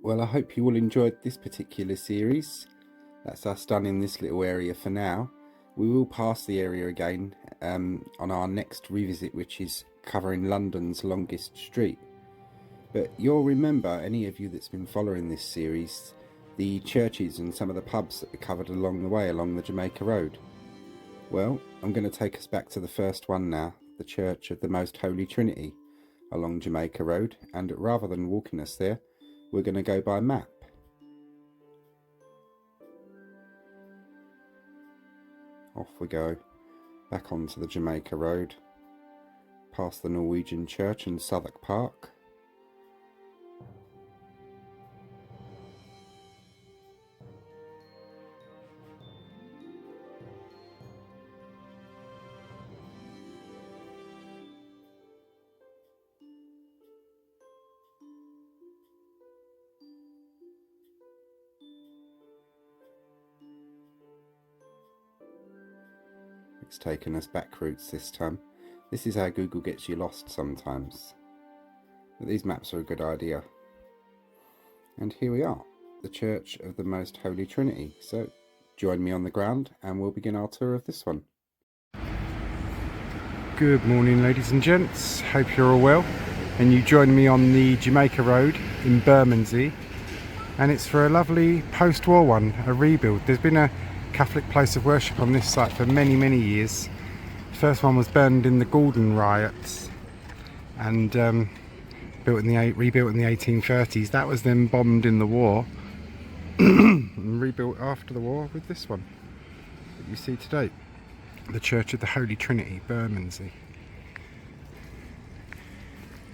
Well, I hope you all enjoyed this particular series. That's us done in this little area for now. We will pass the area again on our next revisit, which is covering London's longest street. But you'll remember, any of you that's been following this series, the churches and some of the pubs that are covered along the way along the Jamaica Road. Well, I'm going to take us back to the first one now, the Church of the Most Holy Trinity along Jamaica Road, and rather than walking us there, we're going to go by map. Off we go, back onto the Jamaica Road, past the Norwegian Church and Southwark Park. It's taken us back routes this time. This is how Google gets you lost sometimes. But these maps are a good idea. And here we are, the Church of the Most Holy Trinity. So join me on the ground and we'll begin our tour of this one. Good morning, ladies and gents. Hope you're all well. And you join me on the Jamaica Road in Bermondsey. And it's for a lovely post-war one, a rebuild. There's been a Catholic place of worship on this site for many years. The first one was burned in the Gordon riots and rebuilt in the 1830s. That was then bombed in the war and rebuilt after the war with this one that you see today, the Church of the Holy Trinity, Bermondsey.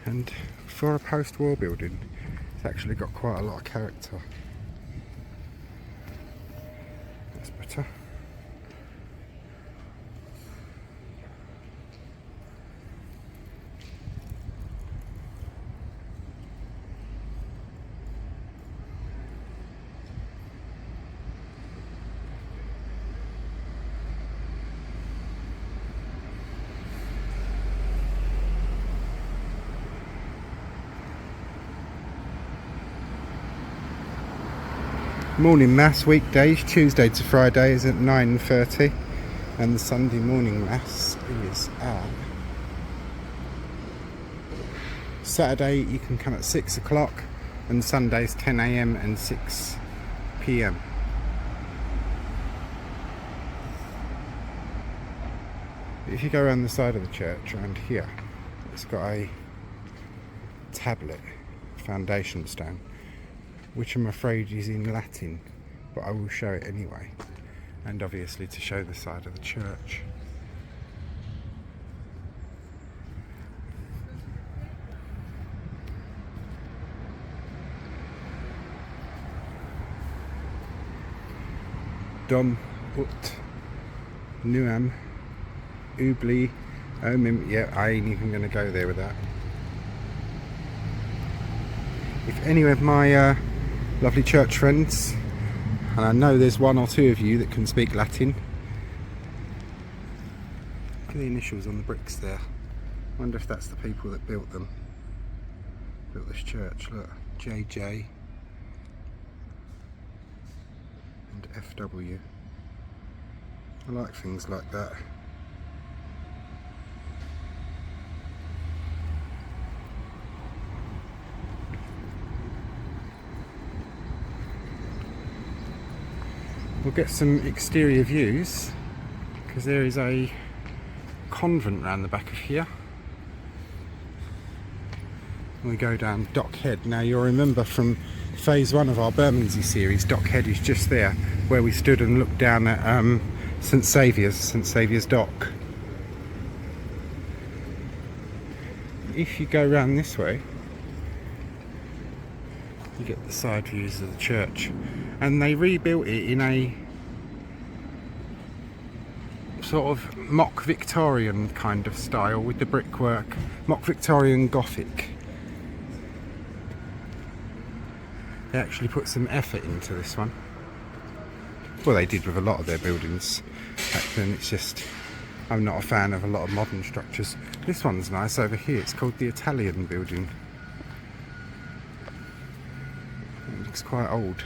And for a post-war building, it's actually got quite a lot of character. That's better. Morning Mass weekdays, Tuesday to Friday, is at 9:30, and the Sunday morning Mass is at Saturday. You can come at 6 o'clock, and Sundays 10 a.m. and 6 p.m. If you go around the side of the church, around here, it's got a tablet, foundation stone, which I'm afraid is in Latin, but I will show it anyway, and obviously to show the side of the church. Dom ut nuam ubli omim. Yeah, I ain't even going to go there with that. If any of my lovely church friends, and I know there's one or two of you that can speak Latin. Look at the initials on the bricks there. I wonder if that's the people that built them. Built this church. Look, JJ and FW. I like things like that. We'll get some exterior views, because there is a convent round the back of here. We go down Dockhead. Now you'll remember from phase 1 of our Bermondsey series, Dockhead is just there where we stood and looked down at St Saviour's Dock. If you go round this way, you get the side views of the church, and they rebuilt it in a sort of mock Victorian kind of style with the brickwork, mock Victorian Gothic. They actually put some effort into this one. Well, they did with a lot of their buildings back then. It's just, I'm not a fan of a lot of modern structures. This one's nice over here. It's called the Italian building. looks quite old.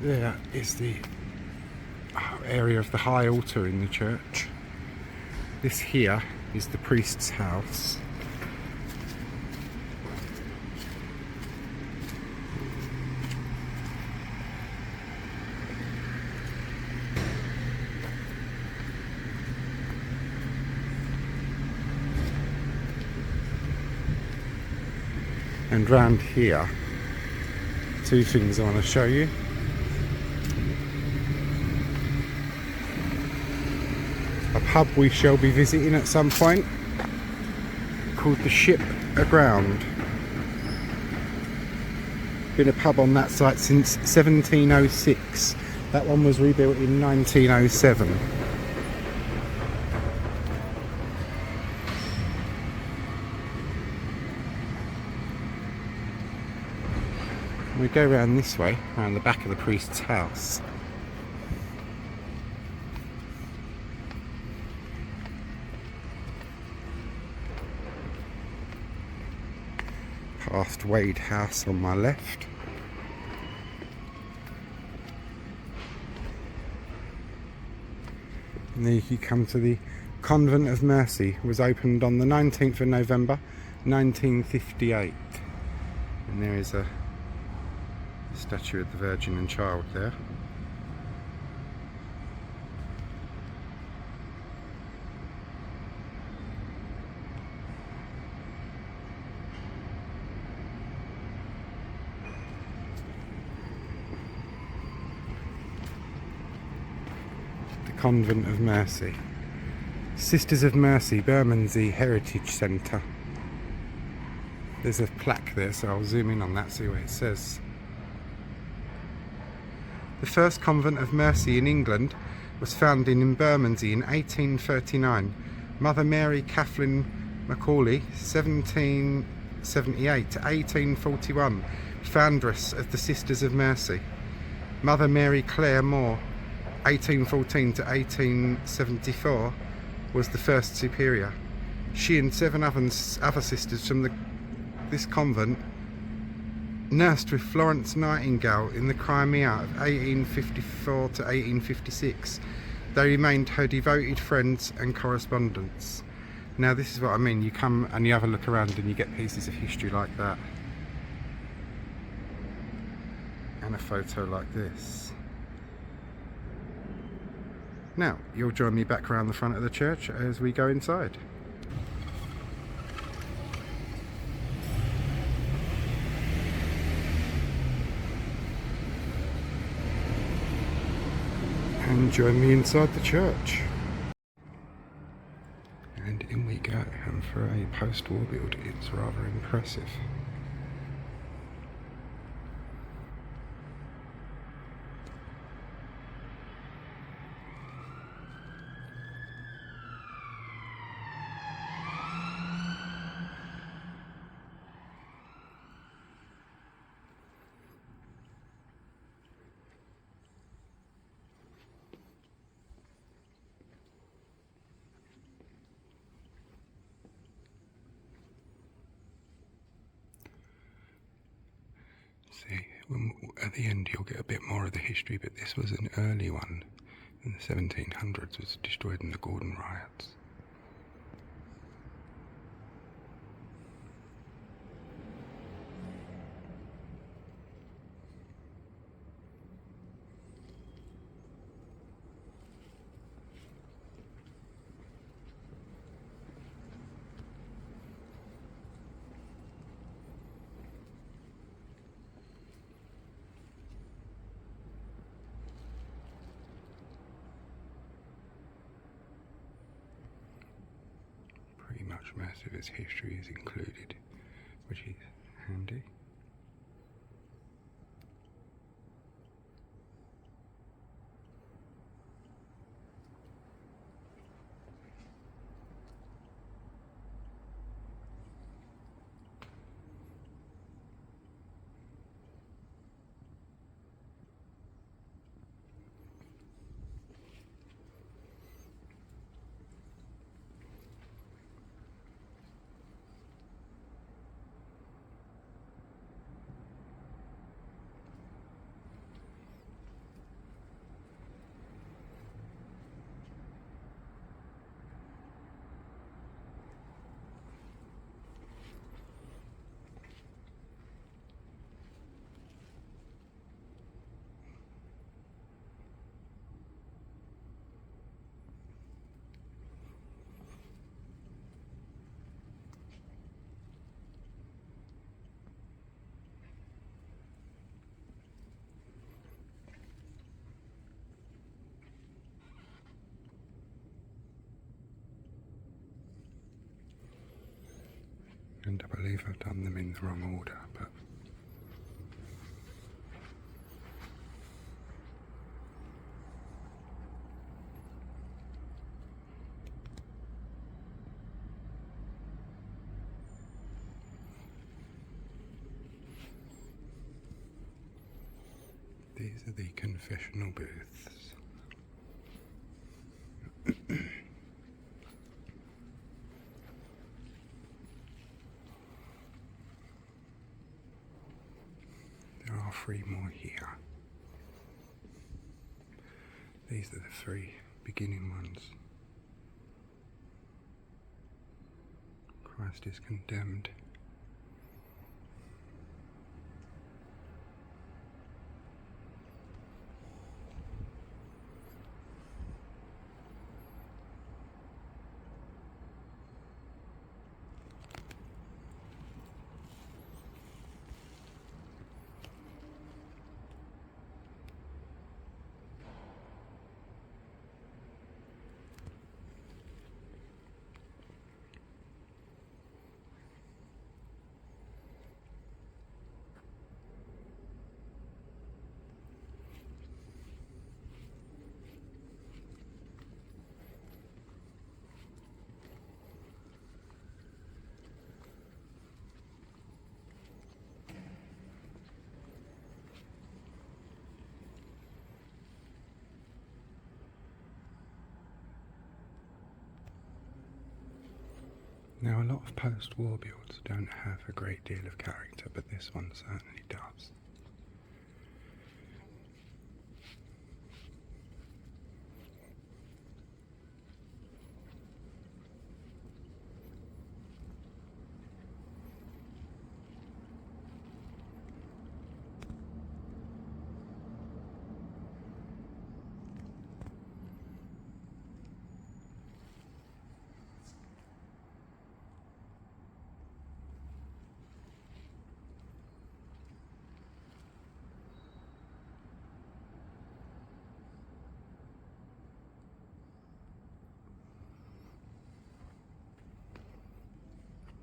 There is the area of the high altar in the church. This here is the priest's house. And round here, two things I want to show you. A pub we shall be visiting at some point, called the Ship Aground. Been a pub on that site since 1706. That one was rebuilt in 1907. We go around this way, around the back of the priest's house. Past Wade House on my left. And there you come to the Convent of Mercy. It was opened on the 19th of November 1958. And there is a statue of the Virgin and Child there. The Convent of Mercy. Sisters of Mercy, Bermondsey Heritage Centre. There's a plaque there, so I'll zoom in on that, see what it says. The first convent of mercy in England was founded in Bermondsey in 1839. Mother Mary Kathleen Macaulay, 1778 to 1841, foundress of the Sisters of Mercy. Mother Mary Clare Moore, 1814 to 1874, was the first superior. She and 7 other sisters from this convent nursed with Florence Nightingale in the Crimean War of 1854 to 1856. They remained her devoted friends and correspondents. Now this is what I mean, you come and you have a look around and you get pieces of history like that. And a photo like this. Now, you'll join me back around the front of the church as we go inside. And join me inside the church. And in we go, and for a post-war build, it's rather impressive. See, at the end you'll get a bit more of the history, but this was an early one in the 1700s, was destroyed in the Gordon riots. Pretty much most of its history is included, which is handy. believe I've done them in the wrong order, but these are the confessional booths. There are 3 more here. These are the 3 beginning ones. Christ is condemned. Now, a lot of post-war builds don't have a great deal of character, but this one certainly does.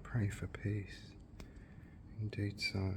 Pray for peace. Indeed so.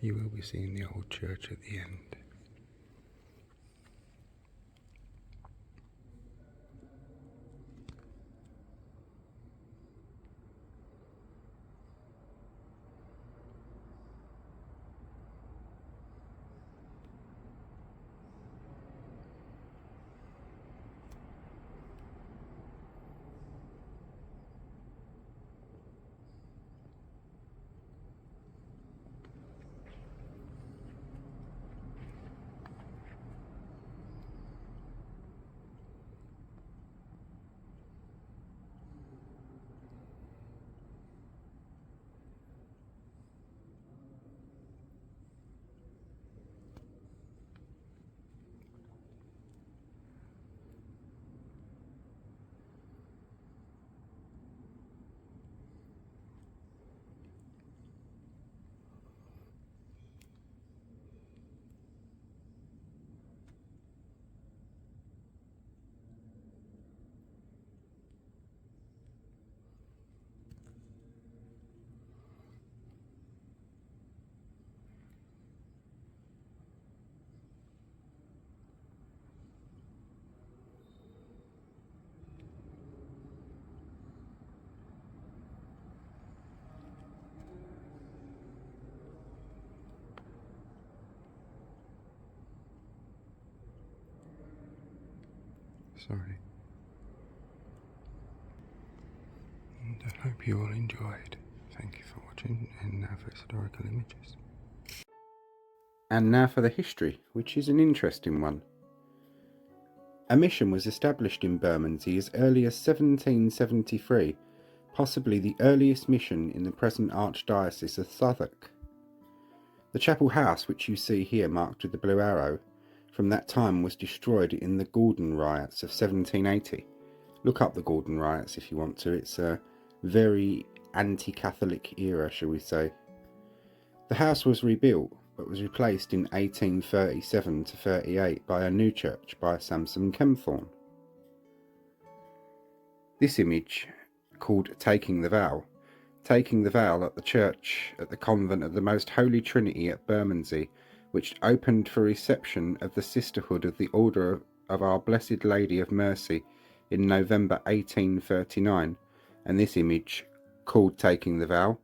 You will be seeing the old church at the end. Sorry. and I hope you all enjoyed. Thank you for watching, and now for historical images. And now for the history, which is an interesting one. A mission was established in Bermondsey as early as 1773, possibly the earliest mission in the present Archdiocese of Southwark. The chapel house, which you see here marked with the blue arrow, from that time was destroyed in the Gordon riots of 1780. Look up the Gordon riots if you want to. It's a very anti-Catholic era, shall we say. The house was rebuilt, but was replaced in 1837 to 38 by a new church by Samson Kempthorne. This image, called Taking the Vow at the church at the Convent of the Most Holy Trinity at Bermondsey, which opened for reception of the Sisterhood of the Order of Our Blessed Lady of Mercy in November 1839, and this image, called Taking the Vow,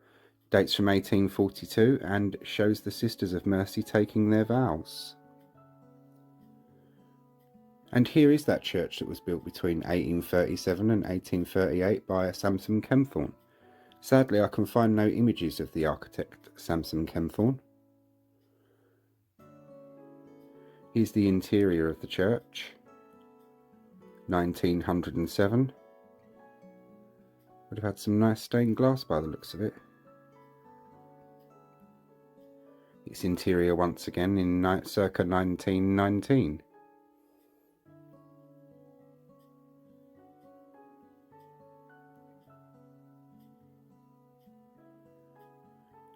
dates from 1842 and shows the Sisters of Mercy taking their vows. And here is that church that was built between 1837 and 1838 by Samson Kempthorne. Sadly, I can find no images of the architect Samson Kempthorne. Here's the interior of the church, 1907. Would have had some nice stained glass by the looks of it. Its interior once again in circa 1919.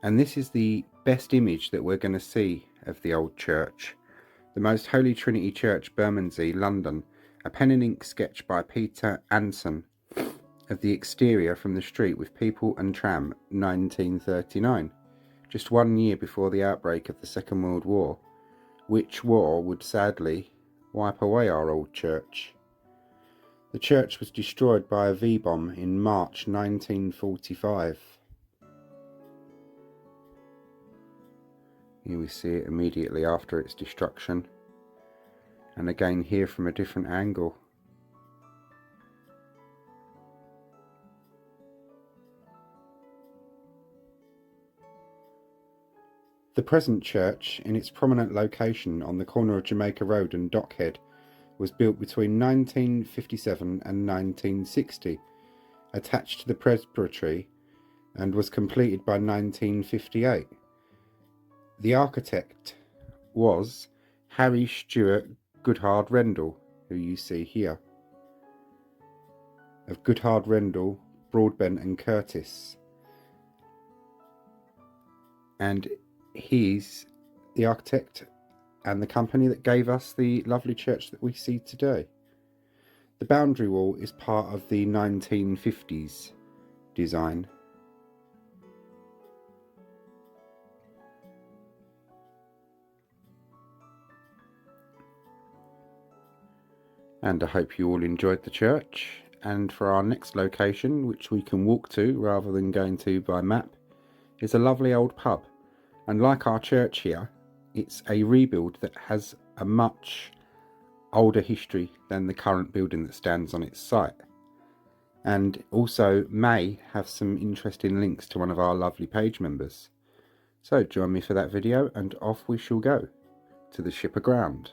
And this is the best image that we're going to see of the old church. The Most Holy Trinity Church, Bermondsey, London. A pen and ink sketch by Peter Anson of the exterior from the street with people and tram, 1939. Just 1 year before the outbreak of the Second World War, which war would sadly wipe away our old church. The church was destroyed by a V-bomb in March 1945. Here we see it immediately after its destruction, and again here from a different angle. The present church, in its prominent location on the corner of Jamaica Road and Dockhead, was built between 1957 and 1960, attached to the presbytery, and was completed by 1958. The architect was Harry Stewart Goodhart Rendell, who you see here, of Goodhart Rendell, Broadbent and Curtis. And he's the architect and the company that gave us the lovely church that we see today. The boundary wall is part of the 1950s design. And I hope you all enjoyed the church. And for our next location, which we can walk to rather than going to by map, is a lovely old pub. And like our church here, it's a rebuild that has a much older history than the current building that stands on its site. And also may have some interesting links to one of our lovely page members. So join me for that video, and off we shall go to the ship aground.